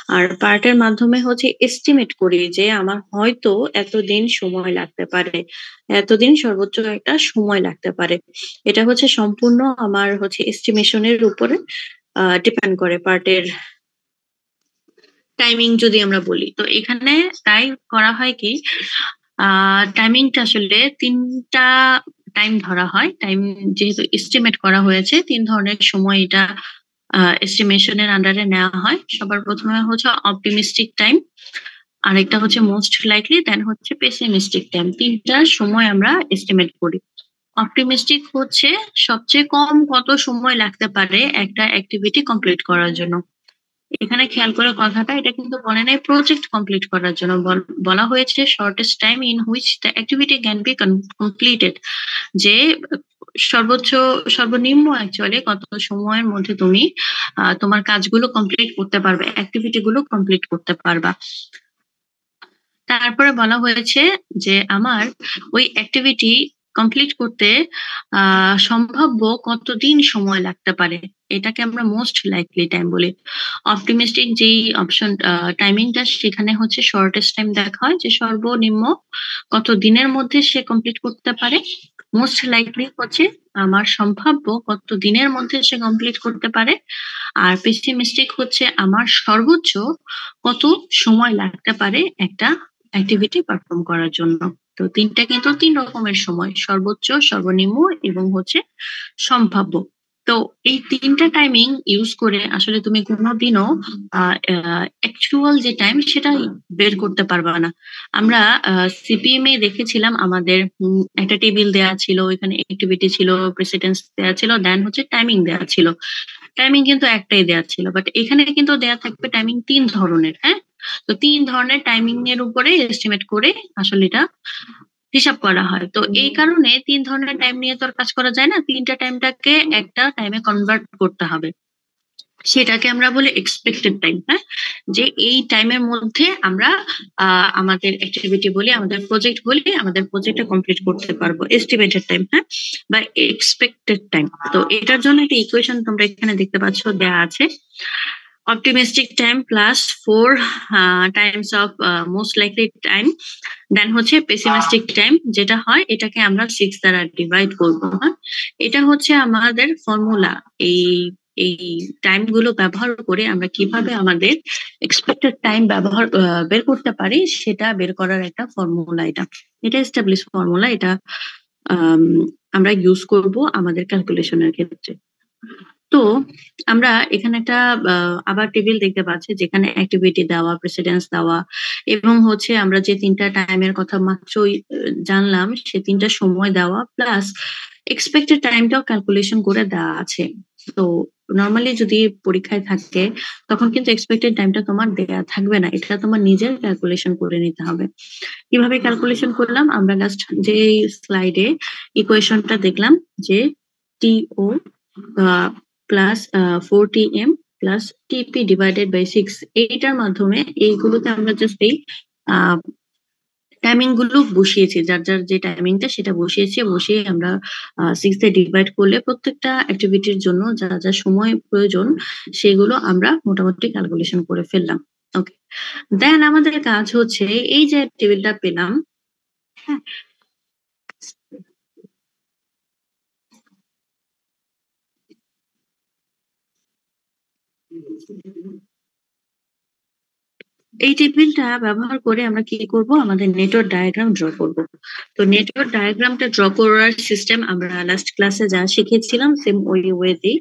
আর পার্টের মাধ্যমে হচ্ছে এস্টিমেট করি যে আমার হয়তো এতদিন সময় লাগতে পারে, এতদিন সর্বোচ্চ একটা সময় লাগতে পারে। এটা হচ্ছে সম্পূর্ণ আমার হচ্ছে এস্টিমেশনের উপরে ডিপেন্ড করে পার্টের টাইমিং যদি আমরা বলি। তো এখানে তাই করা হয় কি, টাইমিংটা আসলে ৩টা টাইম ধরা হয়। টাইম যেহেতু এস্টিমেট করা হয়েছে ৩ ধরনের সময় এটা এস্টিমেশনের আন্ডারে নেওয়া হয়। সবার ১ম এ হচ্ছে অপটিমিস্টিক টাইম, আরেকটা হচ্ছে মোস্ট লাইকলি, দেন হচ্ছে পেসিমিস্টিক টাইম। ৩ টা সময় আমরা এস্টিমেট করি। অপটিমিস্টিক হচ্ছে সবচেয়ে কম কত সময় লাগতে পারে একটা অ্যাক্টিভিটি কমপ্লিট করার জন্য। এখানে খেয়াল করে কথাটা, এটা কিন্তু বলে নাই প্রজেক্ট কমপ্লিট করার জন্য, বলা হয়েছে shortest time in which the activity can be completed, যে সর্বোচ্চ সর্বনিম্ন অ্যাকচুয়ালি কত সময়ের মধ্যে তুমি তোমার কাজগুলো কমপ্লিট করতে পারবে, অ্যাক্টিভিটি গুলো কমপ্লিট করতে পারবা। তারপরে বলা হয়েছে যে আমার ওই অ্যাক্টিভিটি কমপ্লিট করতে সম্ভাব্য কতদিন সময় লাগতে পারে, এটাকে আমরা মোস্ট লাইকলি টাইম বলি। অপটিমিস্টিক যেই অপশন টাইমিংটা, সেখানে হচ্ছে শর্টেস্ট টাইম দেখা হয় যে সর্বনিম্ন কত দিনের মধ্যে সে কমপ্লিট করতে পারে। মোস্ট লাইকলি হচ্ছে আমার সম্ভাব্য কত দিনের মধ্যে সে কমপ্লিট করতে পারে। আর পেসিমিস্টিক হচ্ছে আমার সর্বোচ্চ কত সময় লাগতে পারে একটা অ্যাক্টিভিটি পারফর্ম করার জন্য। তো ৩টা কিন্তু ৩ রকমের সময়, সর্বোচ্চ, সর্বনিম্ন এবং হচ্ছে সম্ভাব্য। তো এই ৩টা টাইমিং ইউজ করে আসলে তুমি কোনোদিনও অ্যাকচুয়াল যে টাইম সেটা বের করতে পারবা না। আমরা সিপিএম এ দেখেছিলাম আমাদের একটা টেবিল দেয়া ছিল, এখানে অ্যাক্টিভিটি ছিল, প্রেসিডেন্স দেয়া ছিল, দেন হচ্ছে টাইমিং দেয়া ছিল। টাইমিং কিন্তু একটাই দেয়া ছিল, বাট এখানে কিন্তু দেয়া থাকবে টাইমিং ৩ ধরনের। হ্যাঁ, তো ৩ ধরনের টাইমিং এর উপরে এস্টিমেট করে আসলে এটা হিসাব করা হয়। তো এই কারণে ৩ ধরনের টাইম নিয়ে তো আর কাজ করা যায় না, ৩টা টাইমটাকে একটা টাইমে কনভার্ট করতে হবে। সেটাকে আমরা বলি এক্সপেক্টেড টাইম। হ্যাঁ, যে এই টাইমের মধ্যে আমরা আমাদের অ্যাক্টিভিটি বলি, আমাদের প্রজেক্ট বলি, আমাদের প্রজেক্টটা কমপ্লিট করতে পারবো, এস্টিমেটেড টাইম। হ্যাঁ, বা এক্সপেক্টেড টাইম। তো এটার জন্য একটা ইকুয়েশন তোমরা এখানে দেখতে পাচ্ছ দেয়া আছে, optimistic time plus 4 times of most likely time, then হচ্ছে পেসিমিস্টিক টাইম যেটা হয় এটাকে আমরা 6 দ্বারা ডিভাইড করবো। হ্যাঁ, এটা হচ্ছে আমাদের ফর্মুলা। এই এই টাইম গুলো ব্যবহার করে আমরা কিভাবে আমাদের এক্সপেক্টেড টাইম বের করতে পারি, সেটা বের করার একটা ফর্মুলা। এটা এটা এস্টাবলিশ ফর্মুলা। এটা আম, আমরা ইউজ করব আমাদের ক্যালকুলেশনের ক্ষেত্রে। তো আমরা এখানে একটা আবার টেবিল দেখতে পাচ্ছি যেখানে অ্যাক্টিভিটি দেওয়া, প্রেসিডেন্স দেওয়া, এবং হচ্ছে আমরা যে ৩টা টাইমের কথা মাত্রই জানলাম সে ৩টা সময় দেওয়া, প্লাস এক্সপেক্টেড টাইমটাও ক্যালকুলেশন করে দেওয়া আছে। তো নর্মালি যদি পরীক্ষায় থাকে তখন কিন্তু এক্সপেক্টেড টাইমটা তোমার দেয়া থাকবে না, এটা তোমার নিজের ক্যালকুলেশন করে নিতে হবে। কিভাবে ক্যালকুলেশন করলাম, আমরা লাস্ট যে স্লাইডে ইকুয়েশনটা দেখলাম যে টিও প্লাস 4 টি এম প্লাস টিপি ডিভাইডেড বাই 6, এইটার মাধ্যমে এইগুলোতে আমরা জাস্ট এই টাইমিং গুলো বসিয়েছি, যার যার যে টাইমিংটা সেটা বসিয়েছি, বসিয়ে আমরা 6 দিয়ে ডিভাইড করলে প্রত্যেকটা অ্যাক্টিভিটির জন্য যা যা সময় প্রয়োজন সেগুলো আমরা মোটামুটি ক্যালকুলেশন করে ফেললাম। ওকে, দেন আমাদের কাজ হচ্ছে এই যে টেবিলটা পেলাম। হ্যাঁ, এই টেবিলটা ব্যবহার করে আমরা কি করব, আমাদের নেটওয়ার্ক ডায়াগ্রাম ড্র করব। তো নেটওয়ার্ক ডায়াগ্রামটা ড্র করার সিস্টেম আমরা লাস্ট ক্লাসে যা শিখেছিলাম সেম ওই ওয়েতেই,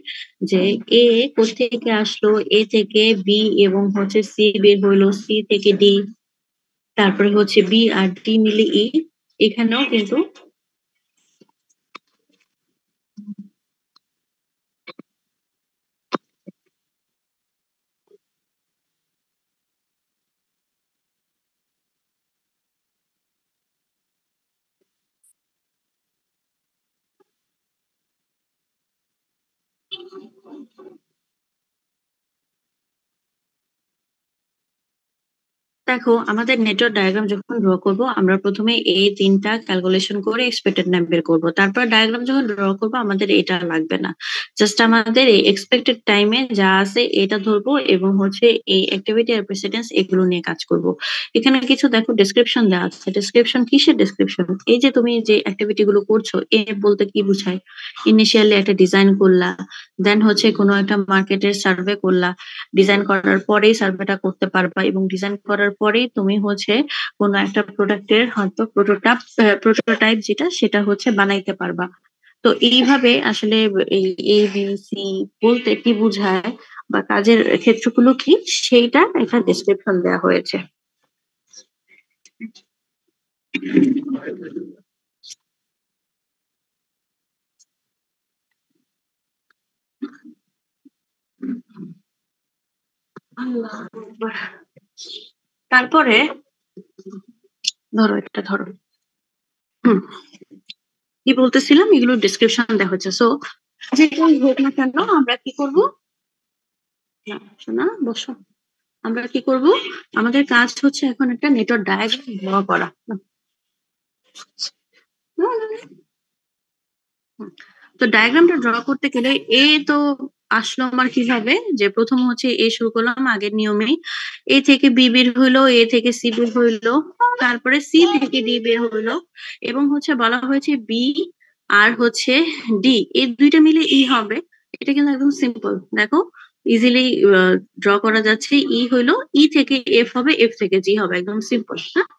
যে এ কোত্থেকে আসলো, এ থেকে বি এবং হচ্ছে সি বের হইলো, সি থেকে ডি, তারপরে হচ্ছে বি আর ডি মিলে ই। এখানেও কিন্তু দেখো, আমাদের নেটওয়ার্ক ডায়াগ্রাম যখন ড্র করব, আমরা প্রথমে এই ৩ টা ক্যালকুলেশন করে এক্সপেক্টেড ন্যাপ বের করব। তারপর ডায়াগ্রাম যখন ড্র করব, আমাদের এটা লাগবে না। জাস্ট আমাদের এই এক্সপেক্টেড টাইমে যা আছে এটা ধরবো এবং হচ্ছে এই অ্যাক্টিভিটি আর প্রেসিডেন্স এগুলো নিয়ে কাজ করব। এখানে কিছু দেখো ডেসক্রিপশন দেওয়া আছে। ডেসক্রিপশন কিসের ডেসক্রিপশন? এই যে তুমি যে অ্যাক্টিভিটি গুলো করছো, এ বলতে কি বুঝায়? ইনিশিয়ালি একটা ডিজাইন করলা, দেন হচ্ছে কোনো একটা মার্কেটের সার্ভে করলা, ডিজাইন করার পরেই সার্ভেটা করতে পারবা এবং ডিজাইন করার পরেই তুমি হচ্ছে কোনো একটা প্রোডাক্টের হয়তো প্রোটোটাইপ যেটা সেটা হচ্ছে বানাইতে পারবা। তো এইভাবে আসলে এই ABC বলতে কি বোঝায় বা কাজের ক্ষেত্রগুলো কি, সেইটা একটা ডেসক্রিপশন দেওয়া হয়েছে। তারপরে ধরো, একটা ধরো। হুম, কি বলতেছিলাম, এগুলো ডিসক্রিপশন দেওয়া হচ্ছে। সো যেটাই হোক না কেন, আমরা কি করব? না, শোনা, বসো। আমরা কি করব? আমাদের কাজ হচ্ছে এখন একটা নেটওয়ার্ক ডায়াগ্রাম ড্র করা। হুম। তো ডায়াগ্রামটা ড্র করতে গেলে এ তো আসলো আমার কিভাবে, যে প্রথম হচ্ছে এ শুরু করলাম আগের নিয়মেই। এ থেকে বি বের হইলো, এ থেকে সি বের হইলো, তারপরে সি থেকে ডি বের হইলো এবং হচ্ছে বলা হয়েছে বি আর হচ্ছে ডি এই দুইটা মিলে ই হবে। এটা কিন্তু একদম সিম্পল, দেখো, ইজিলি ড্র করা যাচ্ছে। ই হইলো, ই থেকে এফ হবে, এফ থেকে জি হবে, একদম সিম্পল। হ্যাঁ,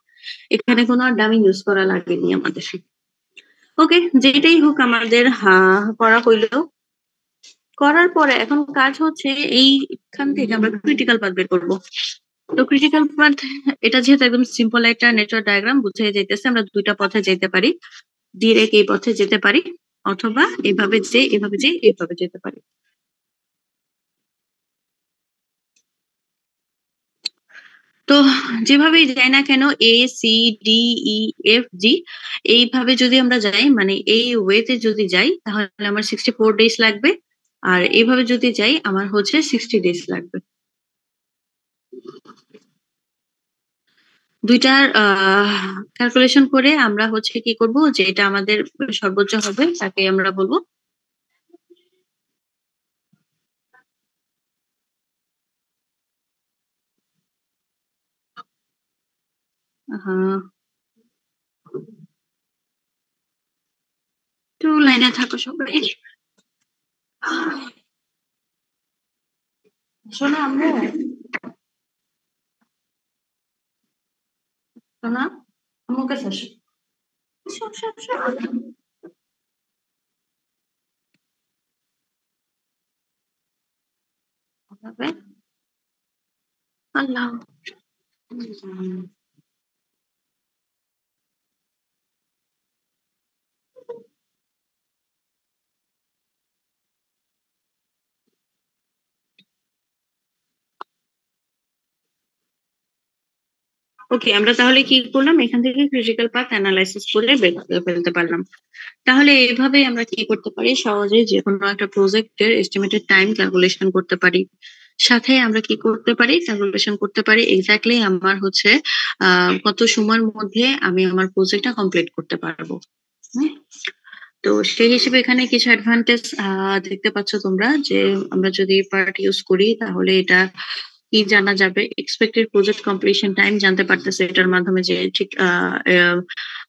এখানে কোনো আর ডামি ইউজ করা লাগেনি আমাদের। ওকে, যেটাই হোক আমাদের করা হইলো। করার পরে এখন কাজ হচ্ছে এইখান থেকে আমরা ক্রিটিক্যাল পাথ বের করবো। তো ক্রিটিক্যাল পাথ, এটা যেহেতু একদম সিম্পল একটা নেটওয়ার্ক ডায়াগ্রাম বুঝে যাইতেছে, আমরা দুইটা পথে যেতে পারি। ডিরেক্ট এই পথে যেতে পারি, অথবা এভাবে যে এভাবে যে এভাবে যেতে পারি। তো যেভাবেই যাই না কেন, A C D E F G এইভাবে যদি আমরা যাই, মানে এই ওয়েতে যদি যাই, তাহলে আমার 64 ডেজ লাগবে। আর এইভাবে যদি যাই, আমার হচ্ছে 60 ডেজ লাগবে। দুইটার ক্যালকুলেশন করে আমরা হচ্ছে কি করব, যে এটা আমাদের সর্বোচ্চ হবে তাকে আমরা বলবো। আহ, একটু লাইনে থাকো সবাই। শোনা, আমরা শোনা, আমার কাছে আসো। আসো, আসো, আসো। এভাবে। আল্লাহ। ওকে, আমরা তাহলে কি করলাম, এখান থেকে ক্রিটিক্যাল পাথ অ্যানালাইসিস করে বের করে ফেলতে পারলাম। তাহলে এভাবেই আমরা কি করতে পারি, সহজে যে কোনো একটা প্রজেক্টের এস্টিমেটেড টাইম ক্যালকুলেশন করতে পারি। সাথে আমরা কি করতে পারি, ক্যালকুলেশন করতে পারি এক্স্যাক্টলি আমার হচ্ছে কত সময়ের মধ্যে আমি আমার প্রজেক্টটা কমপ্লিট করতে পারবো। হুম। তো সেই হিসেবে এখানে কিছু অ্যাডভান্টেজ দেখতে পাচ্ছ তোমরা, যে আমরা যদি পার্ট ইউজ করি তাহলে এটা কি জানা যাবে, এক্সপেক্টেড প্রজেক্ট কমপ্লিশন টাইম জানতে পারতেছে এটার মাধ্যমে, যে ঠিক আহ,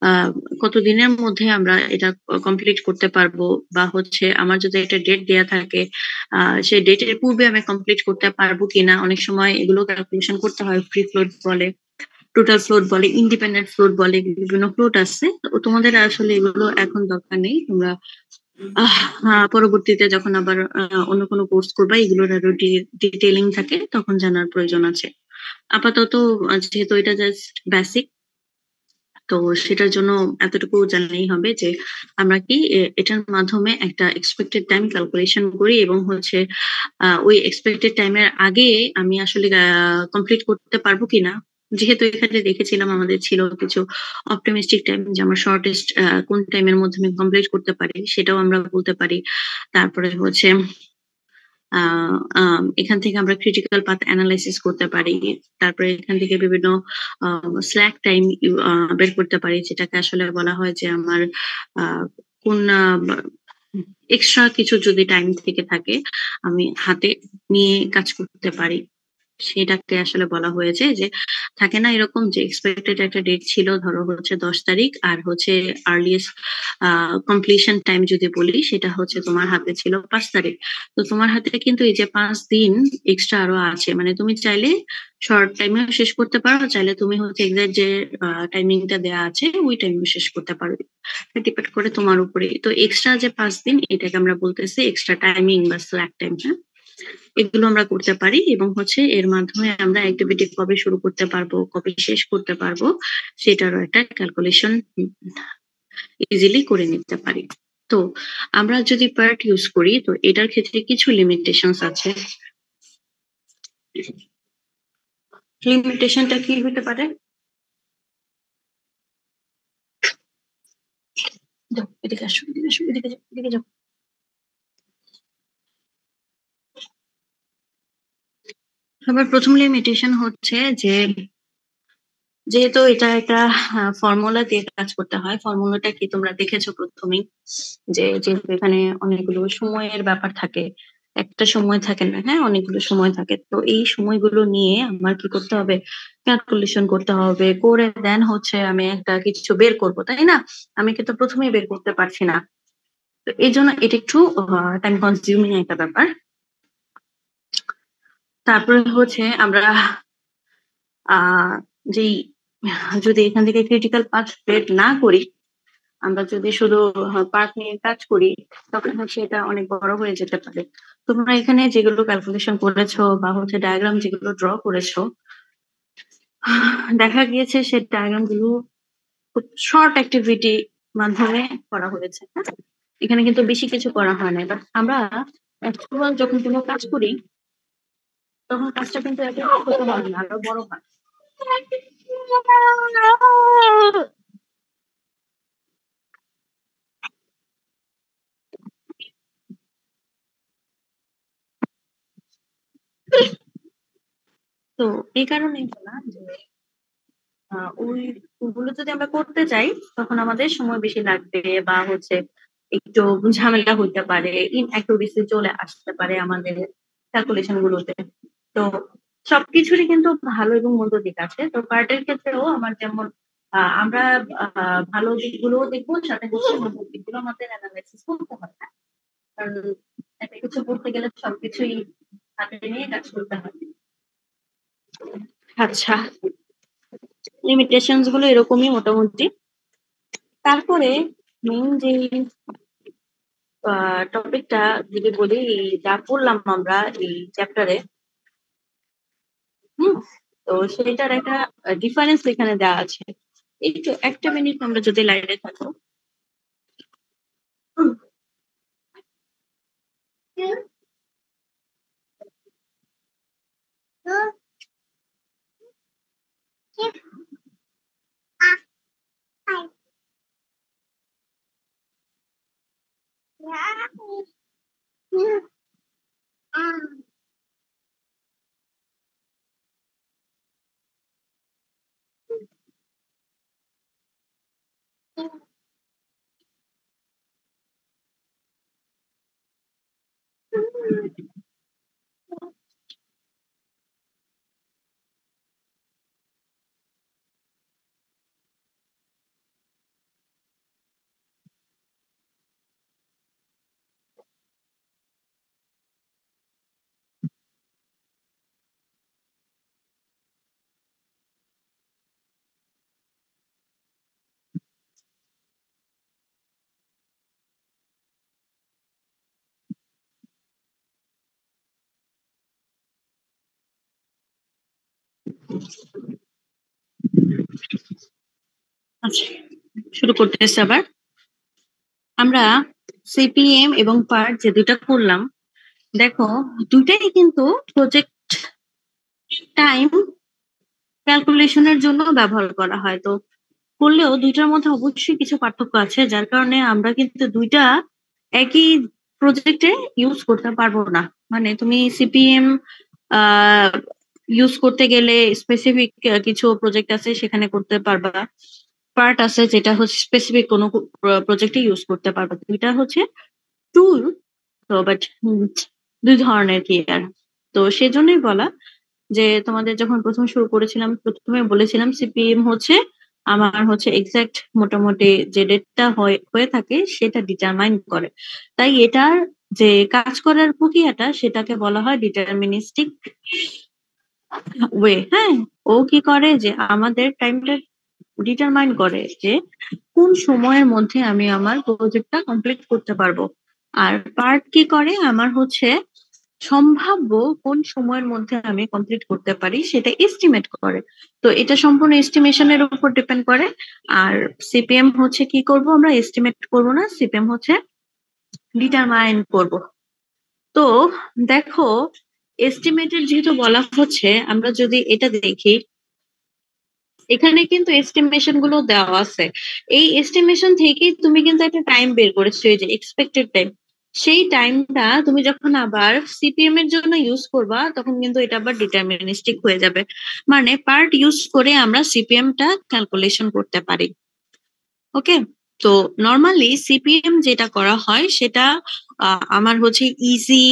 আহ, কত দিনের মধ্যে আমরা এটা কমপ্লিট করতে পারবো, বা হচ্ছে আমার যদি একটা ডেট দেয়া থাকে, সেই ডেটের পূর্বে আমি কমপ্লিট করতে পারবো কিনা। অনেক সময় এগুলো ক্যালকুলেশন করতে হয়, ফ্রি ফ্লোট বলে, টোটাল ফ্লোট বলে, ইন্ডিপেন্ডেন্ট ফ্লোট বলে, বিভিন্ন ফ্লোট আছে। তো তোমাদের আসলে এগুলো এখন দরকার নেই, তোমরা পরবর্তীতে যখন আবার অন্য কোনো কোর্স করবা, এগুলোর আরো ডিটেইলিং থাকে, তখন জানার প্রয়োজন আছে। আপাতত যেহেতু এটা জাস্ট বেসিক, তো সেটার জন্য এতটুকু জানলেই হবে যে আমরা কি এটার মাধ্যমে একটা এক্সপেক্টেড টাইম ক্যালকুলেশন করি এবং হচ্ছে ওই এক্সপেক্টেড টাইমের আগে আমি আসলে কমপ্লিট করতে পারবো কিনা। যেহেতু এখানে দেখেছিলাম আমাদের ছিল কিছু অপটিমিস্টিক টাইম, যে আমার শর্টেস্ট কোন টাইমের মধ্যে আমি কমপ্লিট করতে পারি সেটাও আমরা বলতে পারি। তারপরে হচ্ছে এখান থেকে আমরা ক্রিটিক্যাল পাথ অ্যানালাইসিস করতে পারি। তারপরে এখান থেকে বিভিন্ন স্ল্যাক টাইম বের করতে পারি, যেটাকে আসলে বলা হয় যে আমার কোন এক্সট্রা কিছু যদি টাইম থেকে থাকে আমি হাতে নিয়ে কাজ করতে পারি। সেটাকে আসলে বলা হয়েছে যে থাকে না এরকম যে এক্সপেক্টেড একটা ডেট ছিল, ধরো হচ্ছে 10 তারিখ, আর হচ্ছে আর্লিয়েস্ট কমপ্লিশন টাইম যদি বলি সেটা হচ্ছে তোমার হাতে ছিল 5 তারিখ। তো তোমার হাতে কিন্তু এই যে 5 দিন এক্সট্রা আরো আছে, মানে তুমি চাইলে শর্ট টাইমেও শেষ করতে পারো, চাইলে তুমি হচ্ছে এক্সাক্ট যে টাইমিংটা দেওয়া আছে ওই টাইমেও শেষ করতে পারো। ডিপেন্ড করে তোমার উপরে। তো এক্সট্রা যে 5 দিন এটাকে আমরা বলতেছি এক্সট্রা টাইমিং বা স্ল্যাক টাইম। হ্যাঁ, এগুলো আমরা করতে পারি এবং হচ্ছে এর মাধ্যমে আমরা অ্যাক্টিভিটি কবে শুরু করতে পারবো, কবে শেষ করতে পারবো, সেটারও একটা ক্যালকুলেশন ইজিলি করে নিতে পারি। তো আমরা যদি পার্ট ইউজ করি তো এটার ক্ষেত্রে কিছু লিমিটেশনস আছে। লিমিটেশনটা কি হতে পারে? যাও, এদিকে আসো, এদিকে আসো, এদিকে যাও, এদিকে যাও। সবার প্রথম লিমিটেশন হচ্ছে যে যেহেতু এটা একটা ফর্মুলা দিয়ে কাজ করতে হয়। ফর্মুলাটা কি তোমরা দেখেছো প্রথমেই, যে যেহেতু এখানে অনেকগুলো সময়ের ব্যাপার থাকে, একটা সময় থাকে না, হ্যাঁ অনেকগুলো সময় থাকে। তো এই সময়গুলো নিয়ে আমার কি করতে হবে, ক্যালকুলেশন করতে হবে, করে দেন হচ্ছে আমি একটা কিছু বের করব, তাই না? আমি কিন্তু প্রথমেই বের করতে পারছি না। তো এই জন্য এটা একটু টাইম কনজিউমিং একটা ব্যাপার। তারপরে হচ্ছে আমরা আহ যেই যদি এখান থেকে ক্রিটিক্যাল পাথ বের না করি, আমরা যদি শুধু পার্ট নিয়ে কাজ করি, তখন হচ্ছে এটা অনেক বড় হয়ে যেতে পারে। তোমরা এখানে যেগুলো ক্যালকুলেশন করেছো বা হচ্ছে ডায়াগ্রাম যেগুলো ড্র করেছো, দেখা গিয়েছে সে ডায়াগ্রাম গুলো খুব শর্ট অ্যাক্টিভিটি মাধ্যমে করা হয়েছে। হ্যাঁ? এখানে কিন্তু বেশি কিছু করা হয় না, বাট আমরা অ্যাকচুয়াল যখন কোনো কাজ করি তখন কাজটা কিন্তু এত ছোট হয় না, আরো বড় হয়। তো এই কারণেই বলা যে ওইগুলো যদি আমরা করতে চাই তখন আমাদের সময় বেশি লাগবে, বা হচ্ছে একটু ঝামেলা হইতে পারে, ইনঅ্যাকুরেসি চলে আসতে পারে আমাদের ক্যালকুলেশন গুলোতে। তো সবকিছুরই কিন্তু ভালো এবং মন্দ দিক আছে। তো পার্টের ক্ষেত্রেও আমার যেমন আমরা ভালো দিকগুলোও দেখবো, সাথে হচ্ছে মন্দ দিকগুলো আমাদের অ্যানালাইসিস করতে হবে। কারণ একটা কিছু করতে গেলে সবকিছুই হাতে নিয়ে কাজ করতে হবে। আচ্ছা, লিমিটেশনস গুলো এরকমই মোটামুটি। তারপরে মেইন যে টপিকটা যদি বলি, যা পড়লাম আমরা এই চ্যাপ্টারে, হুম, তো সেটার একটা ডিফারেন্স এখানে দেওয়া আছে। একটু একটা মিনিট আমরা যদি লাইনে থাকো। আচ্ছা, শুরু করতেছি আবার। আমরা সিপিএম এবং পার্ট যে দুইটা করলাম, দেখো দুইটাই কিন্তু প্রজেক্ট টাইম ক্যালকুলেশনের জন্য ব্যবহার করা হয়। তো করলেও দুইটার মধ্যে অবশ্যই কিছু পার্থক্য আছে, যার কারণে আমরা কিন্তু দুইটা একই প্রজেক্টে ইউজ করতে পারবো না। মানে তুমি সিপিএম ইউজ করতে গেলে স্পেসিফিক কিছু প্রজেক্ট আছে সেখানে করতে পারবা, পার্ট আছে যেটা হচ্ছে স্পেসিফিক কোনো প্রজেক্টে ইউজ করতে পারবা। দুইটা হচ্ছে টুল, তো বাট দুই ধরনের কি আর। তো সেজন্যই বলা যে তোমাদের যখন প্রথম শুরু করেছিলাম প্রথমে বলেছিলাম সিপিএম হচ্ছে আমার হচ্ছে এক্সাক্ট মোটামুটি যে ডেটটা হয়ে থাকে সেটা ডিটারমাইন করে। তাই এটার যে কাজ করার প্রক্রিয়াটা সেটাকে বলা হয় ডিটারমিনিস্টিক ওয়ে। হ্যাঁ, ও কি করে যে আমাদের টাইমটা ডিটারমাইন করে যে কোন সময়ের মধ্যে আমি আমার প্রজেক্টটা কমপ্লিট করতে পারবো। আর পার্ট কি করে আমার হচ্ছে সম্ভাব্য কোন সময়ের মধ্যে আমি কমপ্লিট করতে পারি সেটা এস্টিমেট করে। তো এটা সম্পূর্ণ এস্টিমেশনের উপর ডিপেন্ড করে। আর সিপিএম হচ্ছে কি করব, আমরা এস্টিমেট করব না, সিপিএম হচ্ছে ডিটারমাইন করব। তো দেখো, এস্টিমেটের যেহেতু বলা হচ্ছে, আমরা যদি এটা দেখি এখানে কিন্তু এস্টিমেশন গুলো দেওয়া আছে। এই এস্টিমেশন থেকেই তুমি কিন্তু একটা টাইম বের করেছো, এই যে এক্সপেক্টেড টাইম। সেই টাইমটা তুমি যখন আবার সিপিএম এর জন্য ইউজ করবা তখন কিন্তু এটা আবার ডিটারমিনিস্টিক হয়ে যাবে। মানে পার্ট ইউজ করে আমরা সিপিএম টা ক্যালকুলেশন করতে পারি। ওকে, তো নর্মালি সিপিএম যেটা করা হয় সেটা আমার হচ্ছে ইজি,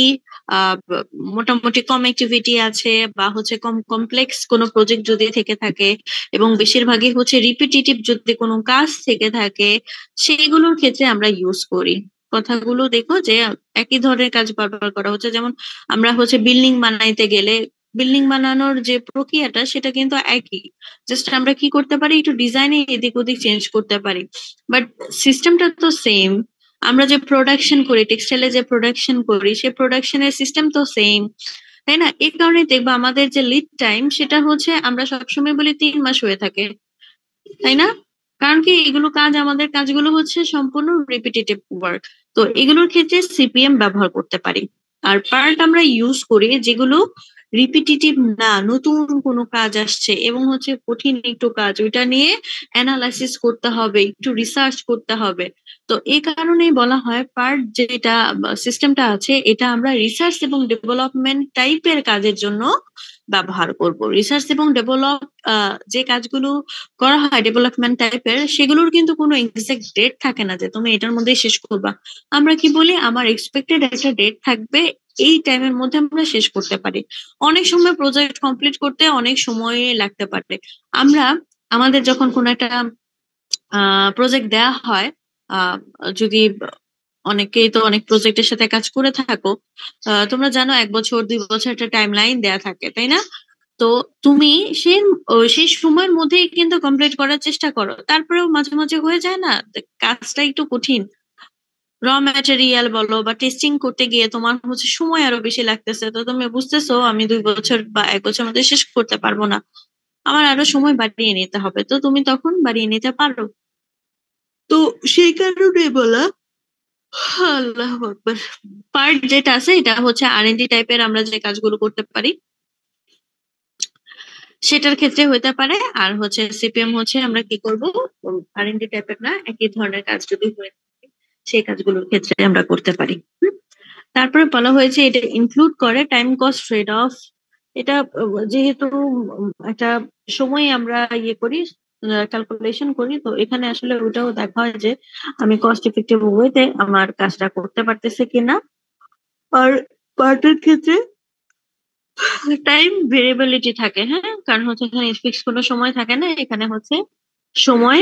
মোটামুটি কম অ্যাক্টিভিটি আছে বা হচ্ছে কম কমপ্লেক্স কোনো প্রজেক্ট যদি থেকে থাকে এবং বেশিরভাগই হচ্ছে রিপিটিটিভ যদি কোনো কাজ থেকে থাকে সেইগুলোর ক্ষেত্রে আমরা ইউজ করি। কথাগুলো দেখো যে একই ধরনের কাজ বারবার করা হচ্ছে, যেমন আমরা হচ্ছে বিল্ডিং বানাইতে গেলে বিল্ডিং বানানোর যে প্রক্রিয়াটা সেটা কিন্তু একই, জাস্ট আমরা কি করতে পারি একটু ডিজাইনে এদিক ওদিক চেঞ্জ করতে পারি, বাট সিস্টেমটা তো সেম। আমরা যে প্রোডাকশন করি, টেক্সটাইলে যে প্রোডাকশন করি সে প্রোডাকশনের সিস্টেম তো সেম, তাই না? এই কারণে দেখবা আমাদের যে লিড টাইম সেটা হচ্ছে আমরা সবসময় বলি 3 মাস হয়ে থাকে, তাই না? কারণ কি এগুলো কাজ, আমাদের কাজগুলো হচ্ছে সম্পূর্ণ রিপিটেটিভ ওয়ার্ক। তো এগুলোর ক্ষেত্রে সিপিএম ব্যবহার করতে পারি। আর পার্ট আমরা ইউজ করি যেগুলো রিপিটিটিভ না, নতুন কোনো কাজ আসছে এবং হচ্ছে কঠিন একটু কাজ, ওইটা নিয়ে অ্যানালাইসিস করতে হবে, একটু রিসার্চ করতে হবে। তো এই কারণেই বলা হয় পার্ট যেটা সিস্টেমটা আছে এটা আমরা রিসার্চ এবং ডেভেলপমেন্ট টাইপের কাজের জন্য ব্যবহার করব। রিসার্চ এবং ডেভেলপ যে কাজগুলো করা হয় ডেভেলপমেন্ট টাইপের, সেগুলোর কিন্তু কোনো এক্সাক্ট ডেট থাকে না যে তুমি এটার মধ্যেই শেষ করবা। আমরা কি বলি আমার এক্সপেক্টেড একটা ডেট থাকবে, এই টাইমের মধ্যে আমরা শেষ করতে পারি। অনেক সময় প্রজেক্ট কমপ্লিট করতে অনেক সময় লাগতে পারে। আমরা আমাদের যখন কোনো একটা প্রজেক্ট দেয়া হয়, আহ, যদি অনেকেই তো অনেক প্রজেক্টের সাথে কাজ করে থাকো, তোমরা জানো 1 বছর 2 বছর একটা টাইম লাইন দেয়া থাকে, তাই না? তো তুমি সেই সেই সময়ের মধ্যেই কিন্তু কমপ্লিট করার চেষ্টা করো, তারপরেও মাঝে মাঝে হয়ে যায় না, কাজটা একটু কঠিন, র ম্যাটেরিয়াল বলো বা টেস্টিং করতে গিয়ে তোমার হচ্ছে সময় আরো বেশি লাগতেছে, তো তুমি বুঝতেছো আমি 2 বছর বা 1 বছর মধ্যে শেষ করতে পারবো না, আমার আরো সময় বাড়িয়ে নিতে হবে। তো তুমি তখন বাড়িয়ে নিতে পারো। তো সেই কারণে বলা, আল্লাহ আকবার, পার্ট যেটা আছে এটা হচ্ছে আর&ডি টাইপের আমরা যে কাজগুলো করতে পারি সেটার ক্ষেত্রে হইতে পারে। আর হচ্ছে সিপিএম হচ্ছে আমরা কি করব, আর&ডি টাইপের না, একই ধরনের কাজ যদি হয়ে থাকে সেই কাজগুলোর ক্ষেত্রে আমরা করতে পারি। তারপরে বলা হয়েছে এটা ইনক্লুড করে টাইম কস্ট ট্রেড অফ। এটা যেহেতু একটা সময় আমরা ইয়ে করি, ক্যালকুলেশন করি, তো এখানে আসলে ওটাও দেখা হয় যে আমি কস্ট ইফেক্টিভ ওয়েতে আমার কাজটা করতে পারতেছি কিনা। আর পার্টের ক্ষেত্রে টাইম ভেরিয়েবিলিটি থাকে, হ্যাঁ, কারণ হচ্ছে এখানে ফিক্স কোনো সময় থাকে না, এখানে হচ্ছে সময়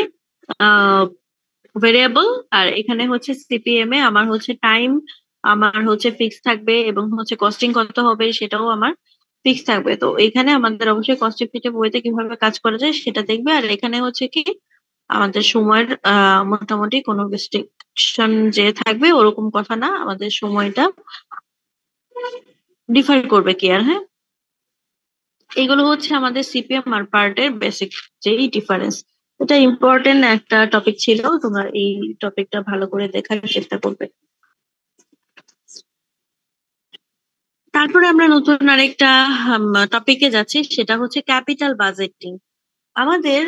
ভেরিয়েবল। আর এখানে হচ্ছে সিপিএম এ আমার হচ্ছে টাইম আমার হচ্ছে ফিক্স থাকবে এবং হচ্ছে কস্টিং কত হবে সেটাও আমার ফিক্স থাকবে। তো এখানে আমাদের অবশ্যই কস্ট ইফেক্টিভ ওয়েতে কিভাবে কাজ করা যায় সেটা দেখবে। আর এখানে হচ্ছে কি আমাদের সময়ের মোটামুটি কোনো রেস্ট্রিকশন যে থাকবে ওরকম কথা না, আমাদের সময়টা ডিফার করবে কি আর। হ্যাঁ, এগুলো হচ্ছে আমাদের সিপিএম আর পার্টের বেসিক যেই ডিফারেন্স। এটা ইম্পর্টেন্ট একটা টপিক ছিল, তোমরা এই টপিকটা ভালো করে দেখার চেষ্টা করবে। তারপরে আমরা নতুন আরেকটা টপিকে যাচ্ছি, সেটা হচ্ছে ক্যাপিটাল বাজেটিং। আমাদের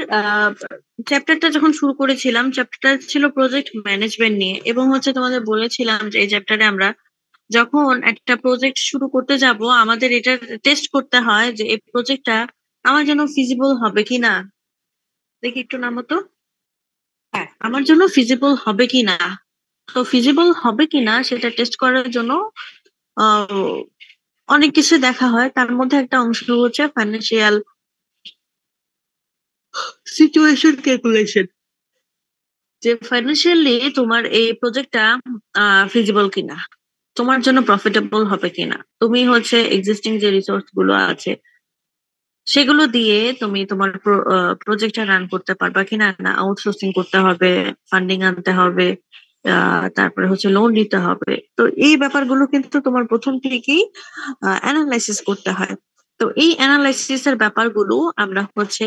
চ্যাপ্টারটা যখন শুরু করেছিলাম চ্যাপ্টারটা ছিল প্রজেক্ট ম্যানেজমেন্ট নিয়ে, এবং হচ্ছে তোমাদের বলেছিলাম যে এই চ্যাপ্টারে আমরা যখন একটা প্রজেক্ট শুরু করতে যাব আমাদের এটা টেস্ট করতে হয় যে এই প্রজেক্টটা আমার জন্য ফিজিবল হবে কিনা। দেখি একটু নামো তো। হ্যাঁ, আমার জন্য ফিজিবল হবে কিনা। তো ফিজিবল হবে কিনা সেটা টেস্ট করার জন্য আহ, অনেক কিছু দেখা হয়, তার মধ্যে একটা অংশ হচ্ছে ফাইন্যান্সিয়াল সিচুয়েশন ক্যালকুলেশন, যে ফাইন্যান্সিয়ালি তোমার এই প্রজেক্টটা ফিজিবল কিনা, তোমার জন্য প্রফিটেবল হবে কিনা, তুমি হচ্ছে এক্সিস্টিং যে রিসোর্স গুলো আছে সেগুলো দিয়ে তুমি তোমার প্রজেক্টটা রান করতে পারবা কিনা, না আউটসোর্সিং করতে হবে, ফান্ডিং আনতে হবে, তারপরে হচ্ছে লোন নিতে হবে। তো এই ব্যাপারগুলো কিন্তু তোমার প্রথম থেকেই অ্যানালাইসিস করতে হয়। তো এই অ্যানালাইসিস এর ব্যাপারগুলো আমরা হচ্ছে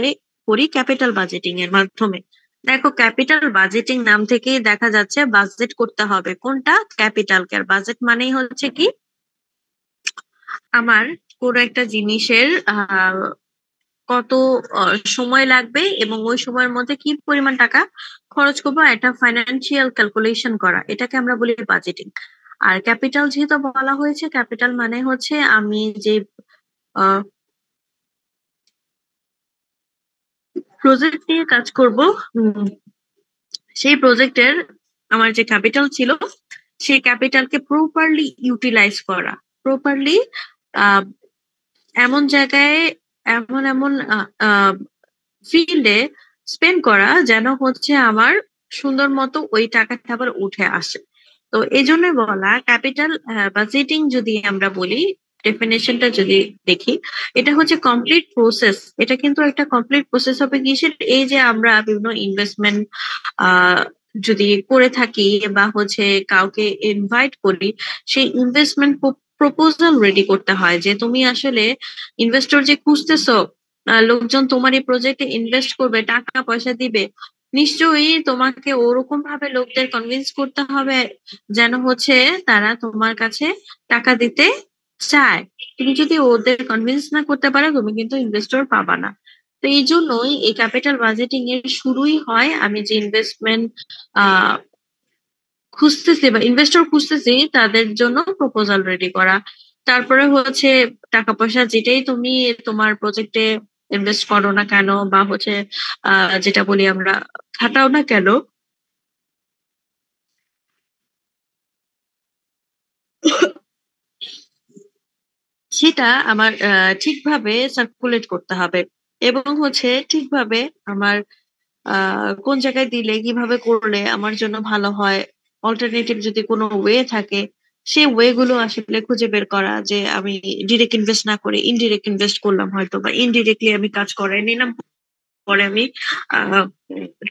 করি ক্যাপিটাল বাজেটিং এর মাধ্যমে। দেখো, ক্যাপিটাল বাজেটিং নাম থেকেই দেখা যাচ্ছে বাজেট করতে হবে কোনটা, ক্যাপিটাল কেয়ার। বাজেট মানেই হচ্ছে কি, আমার কোনো একটা জিনিসের কত সময় লাগবে এবং ওই সময়ের মধ্যে কি পরিমাণ টাকা খরচ করবো, একটা ফাইন্যান্সিয়াল ক্যালকুলেশন করা, এটাকে আমরা বলি বাজেটিং। আর ক্যাপিটাল যেহেতু বলা হয়েছে, ক্যাপিটাল মানে হচ্ছে আমি যে প্রজেক্ট নিয়ে কাজ করব, সেই প্রজেক্টের আমার যে ক্যাপিটাল ছিল সেই ক্যাপিটালকে প্রপারলি ইউটিলাইজ করা, প্রপারলি এমন জায়গায়, এমন এমন ফিল্ডে স্পেন্ড করা যেন হচ্ছে আমার সুন্দর মতো ওই টাকাটা আবার উঠে আসে। তো এই জন্যই বলা ক্যাপিটাল বাজেটিং, যদি আমরা বলি ডেফিনেশনটা যদি দেখি, এটা হচ্ছে কমপ্লিট প্রসেস। এটা কিন্তু একটা কমপ্লিট প্রসেস হবে কিসের, এই যে আমরা বিভিন্ন ইনভেস্টমেন্ট যদি করে থাকি বা হচ্ছে কাউকে ইনভাইট করি, সেই ইনভেস্টমেন্ট প্রপোজাল রেডি করতে হয়, যে তুমি আসলে ইনভেস্টর যে খুঁজতেছো, লোকজন তোমার এই প্রজেক্টে ইনভেস্ট করবে, টাকা পয়সা দিবে, নিশ্চয়ই তোমাকে ওরকম ভাবে লোকদের কনভিন্স করতে হবে যেন হচ্ছে তারা তোমার কাছে টাকা দিতে চায়। তুমি যদি ওদের কনভিন্স না করতে পারো, তুমি কিন্তু ইনভেস্টর পাবা না। তো এই জন্যই এই ক্যাপিটাল বাজেটিং এর শুরুই হয় আমি যে ইনভেস্টমেন্ট আহ খুঁজতেছি বা ইনভেস্টর খুঁজতেছি তাদের জন্য প্রপোজাল রেডি করা। তারপরে হচ্ছে টাকা পয়সা যেটাই তুমি তোমার প্রজেক্টে ইনভেস্ট করো না কেন, বা হচ্ছে যেটা বলি আমরা খাটাও না কেন, সেটা আমার ঠিকভাবে সার্কুলেট করতে হবে, এবং হচ্ছে ঠিকভাবে আমার কোন জায়গায় দিলে কিভাবে করলে আমার জন্য ভালো হয়, অল্টারনেটিভ যদি কোনো ওয়ে থাকে সেই ওয়ে গুলো আসলে খুঁজে বের করা, যে আমি ডিরেক্ট ইনভেস্ট না করে ইনডিরেক্ট ইনভেস্ট করলাম হয়তো, বা ইনডিরেক্টলি আমি কাজ করে নিলাম, পরে আমি আহ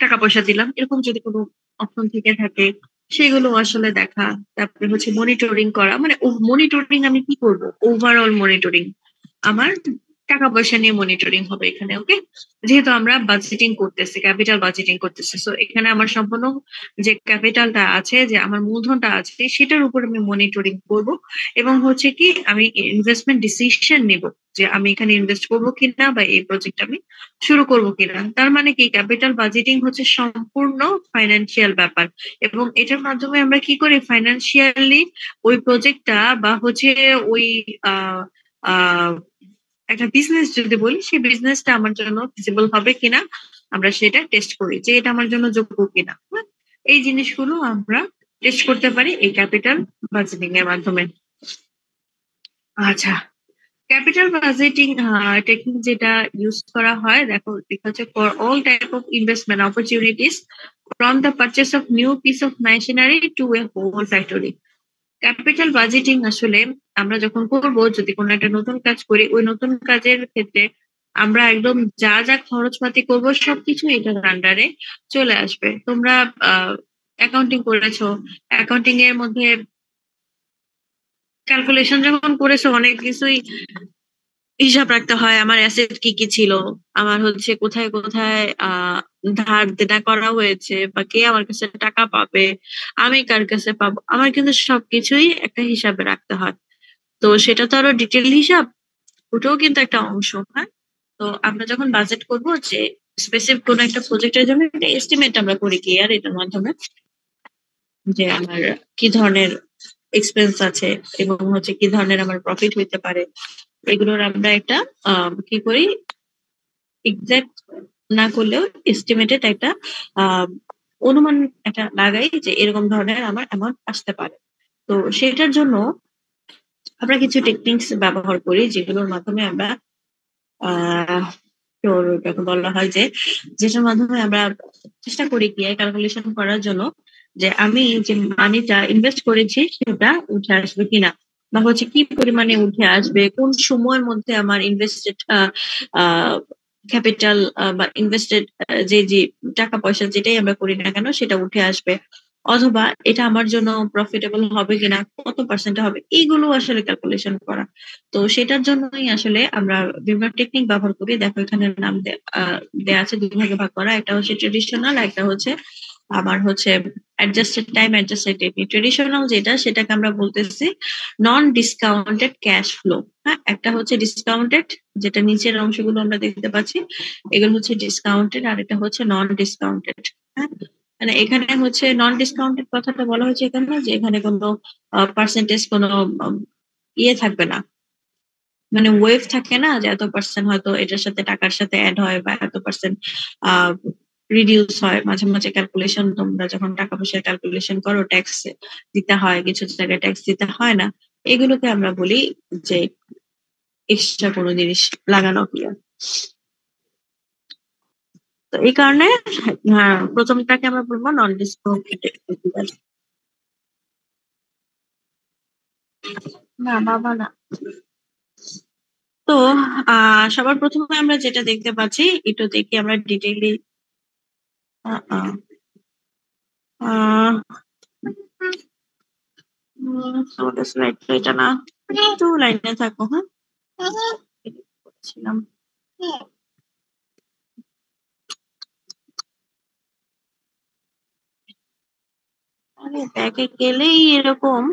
টাকা পয়সা দিলাম, এরকম যদি কোনো অপশন থেকে থাকে সেগুলো আসলে দেখা। তারপরে হচ্ছে মনিটরিং করা, মানে মনিটরিং আমি কি করব, ওভারঅল মনিটরিং আমার টাকা পয়সা নিয়ে মনিটরিং হবে এখানে। ওকে, যেহেতু আমরা বাজেটিং করতেছি, ক্যাপিটাল বাজেটিং করতেছি, সো এখানে আমার সম্পূর্ণ যে ক্যাপিটালটা আছে, যে আমার মূলধনটা আছে, সেটার উপর আমি মনিটরিং করব। এবং হচ্ছে কি, আমি ইনভেস্টমেন্ট ডিসিশন নিব যে আমি এখানে ইনভেস্ট করবো কিনা, বা এই প্রজেক্ট আমি শুরু করবো কিনা। তার মানে কি, ক্যাপিটাল বাজেটিং হচ্ছে সম্পূর্ণ ফাইন্যান্সিয়াল ব্যাপার, এবং এটার মাধ্যমে আমরা কি করি, ফাইন্যান্সিয়ালি ওই প্রজেক্টটা বা হচ্ছে ওই আহ আহ একটা বিজনেস যদি বলি, সেই বিজনেসটা আমার জন্য ফিজিবল হবে কিনা আমরা সেটা টেস্ট করি, যে এটা আমার জন্য যোগ্য কিনা। হ্যাঁ? এই জিনিসগুলো আমরা টেস্ট করতে পারি এই ক্যাপিটাল বাজেটিং এর মাধ্যমে। আচ্ছা, ক্যাপিটাল বাজেটিং টেকনিক যেটা ইউজ করা হয়, দেখো লেখা হচ্ছে for all type of investment opportunities from the purchase of new piece of machinery to a whole factory. Capital budgeting আসলে আমরা যখন করব, যদি কোনো একটা নতুন কাজ করি, ওই নতুন কাজের ক্ষেত্রে আমরা একদম যা যা খরচপাতি করব সবকিছু এটার আন্ডারে চলে আসবে। তোমরা অ্যাকাউন্টিং করেছো, অ্যাকাউন্টিং এর মধ্যে ক্যালকুলেশন যখন করেছো অনেক কিছুই হিসাব রাখতে হয়, আমার অ্যাসেট কি কি ছিল, আমার হচ্ছে কোথায় কোথায় ধার দেনা করা হয়েছে, বা কে আমার কাছে টাকা পাবে, আমি কার কাছে পাবো, আমার কিন্তু সবকিছুই একটা হিসাবে রাখতে হয়। তো সেটা তো আরো ডিটেল হিসাব, ওটাও কিন্তু একটা অংশ। হ্যাঁ, তো আমরা যখন বাজেট করবো, যে স্পেসিফিক কোনো একটা প্রজেক্টের জন্য একটা এস্টিমেট আমরা করি কি আর এটার মাধ্যমে, যে আমার কি ধরনের এক্সপেন্স আছে এবং হচ্ছে কি ধরনের আমার প্রফিট হইতে পারে, এগুলোর আমরা একটা কি করি, এক্সাক্ট না করলেও এস্টিমেটেড একটা আহ অনুমান একটা লাগাই যে এরকম ধরনের আমার অ্যামাউন্ট আসতে পারে। তো সেটার জন্য আমরা কিছু টেকনিক্স ব্যবহার করি যেগুলোর মাধ্যমে আমরা আহ তোর ওটাকে বলা হয় যে, যেটার মাধ্যমে আমরা চেষ্টা করি কি ক্যালকুলেশন করার জন্য যে আমি যে মানিটা ইনভেস্ট করেছি সেটা উঠে আসবে কিনা, বা হচ্ছে কি পরিমাণে উঠে আসবে, কোন সময়ের মধ্যে আমার ইনভেস্টেড ক্যাপিটাল বা ইনভেস্টেড যে যে টাকা পয়সা যেটাই আমরা করি না কেন সেটা উঠে আসবে, অথবা এটা আমার জন্য প্রফিটেবল হবে কিনা, কত পার্সেন্ট হবে, এইগুলো আসলে ক্যালকুলেশন করা। তো সেটার জন্যই আসলে আমরা বিভিন্ন টেকনিক ব্যবহার করি। দেখো এখানে নাম দেয়া আছে, দুই ভাগে ভাগ করা, একটা হচ্ছে ট্রেডিশনাল, একটা হচ্ছে আমার হচ্ছে adjusted time, adjusted technique. Traditional যেটা সেটাকে আমরা বলতেছি নন ডিসকাউন্টেড ক্যাশ ফ্লো। হ্যাঁ, একটা হচ্ছে ডিসকাউন্টেড, যেটা নিচের অংশগুলো আমরা দেখতে পাচ্ছি, এগুলো হচ্ছে ডিসকাউন্টেড, আর এটা হচ্ছে নন ডিসকাউন্টেড। হ্যাঁ, মানে এখানে হচ্ছে নন ডিসকাউন্টেড কথাটা বলা হয়েছে এখানে যে এখানে কোনো পার্সেন্টেজ কোনো ইয়ে থাকবে না, মানে ওয়েভ থাকে না যে এত পার্সেন্ট হয়তো এটার সাথে টাকার সাথে অ্যাড হয় বা এত পার্সেন্ট রিডিউস হয়। মাঝে মাঝে ক্যালকুলেশন তোমরা যখন টাকা পয়সা ক্যালকুলেশন করো ট্যাক্স দিতে হয়, কিছু জায়গায় ট্যাক্স দিতে হয় না, এগুলোকে আমরা বলি যে এক্সট্রা কোনো জিনিস লাগানো কিনা। তো এই কারণে হ্যাঁ, প্রথমটাকে আমরা বলবো নন ডিসকাউন্টেড। না বাবা না। তো সবার প্রথমে আমরা যেটা দেখতে পাচ্ছি একটু দেখি আমরা ডিটেইলি। তোমাদের স্লাইডটা এটা না, একটু লাইনে থাকো। হ্যাঁ, ছিলাম। আরে ব্যাগে গেলেই এরকম।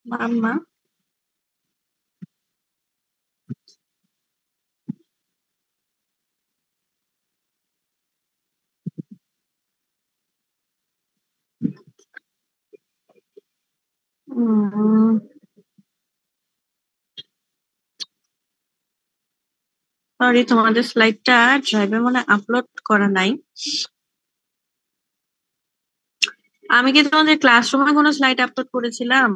মাম্মা, সরি তোমাদের স্লাইডটা ড্রাইভে মনে আপলোড করা নাই। আমি কি তোমাদের ক্লাসরুমে কোনো স্লাইড আপলোড করেছিলাম?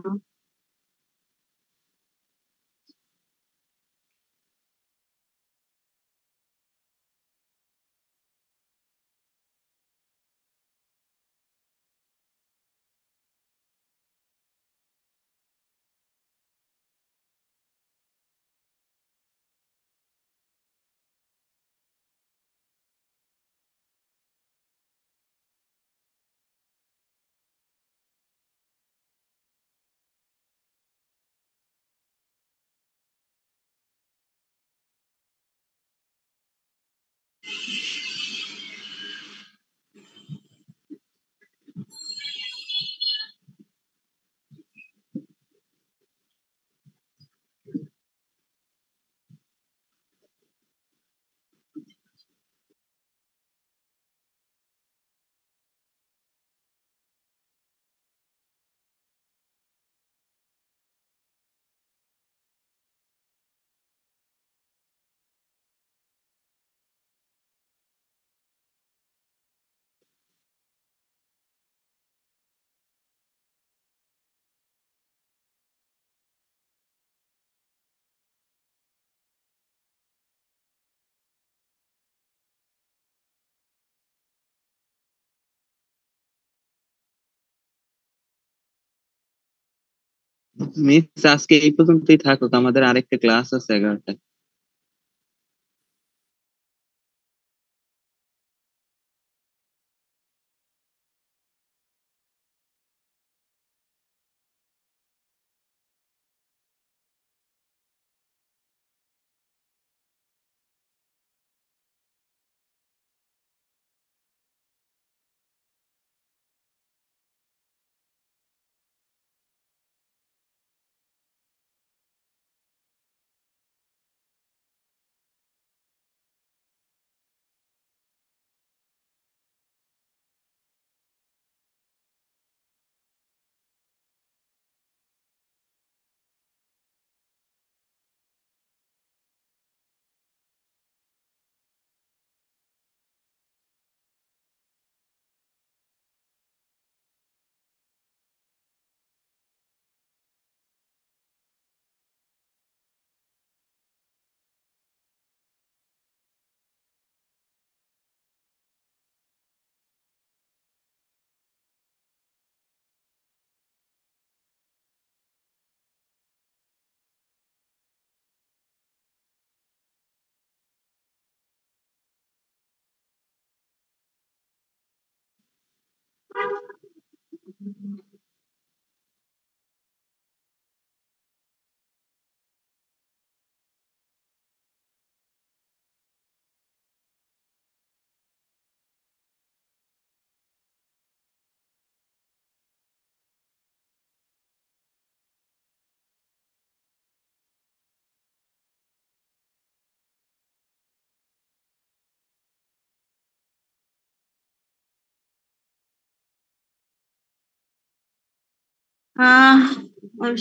মিস, আজকে এই পর্যন্তই থাকুক, আমাদের আরেকটা ক্লাস আছে 11টায়।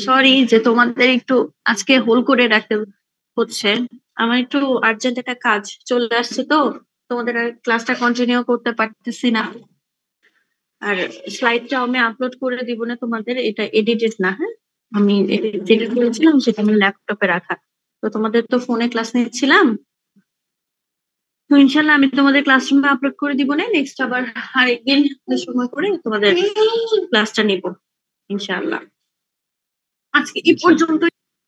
সরি যে তোমাদের একটু আজকে হোল করে রাখতে হচ্ছে। আমার একটু আর্জেন্ট একটা কাজ চলে আসছে, তো তোমাদের আর ক্লাসটা কন্টিনিউ করতে পারতেছি না। আর স্লাইডটা আমি আপলোড করে দিব না তোমাদের, এটা এডিটেড না, হ্যাঁ। আমি যেটা করেছিলাম সেটা আমার ল্যাপটপে রাখা। তো তোমাদের তো ফোনে ক্লাস নিচ্ছিলাম, তো ইনশাল্লাহ আমি তোমাদের ক্লাসরুমে আপলোড করে দিব না, নেক্সট আবার আরেকদিন সময় করে তোমাদের ক্লাসটা নিব ইনশাল্লাহ। আজকে এই পর্যন্ত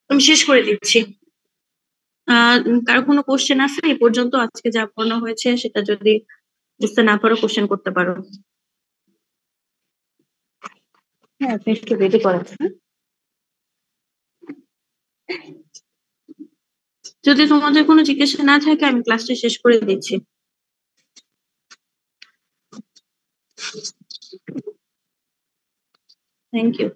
আমি শেষ করে দিচ্ছি। কারো কোনো কোশ্চেন আছে এই পর্যন্ত? আজকে যা পড়ানো হয়েছে সেটা যদি বুঝতে না পারো কোশ্চেন করতে পারো। হ্যাঁ, আপনি একটু রেডি করেন। যদি তোমাদের কোনো জিজ্ঞাসা না থাকে আমি ক্লাসটা শেষ করে দিচ্ছি। Thank you.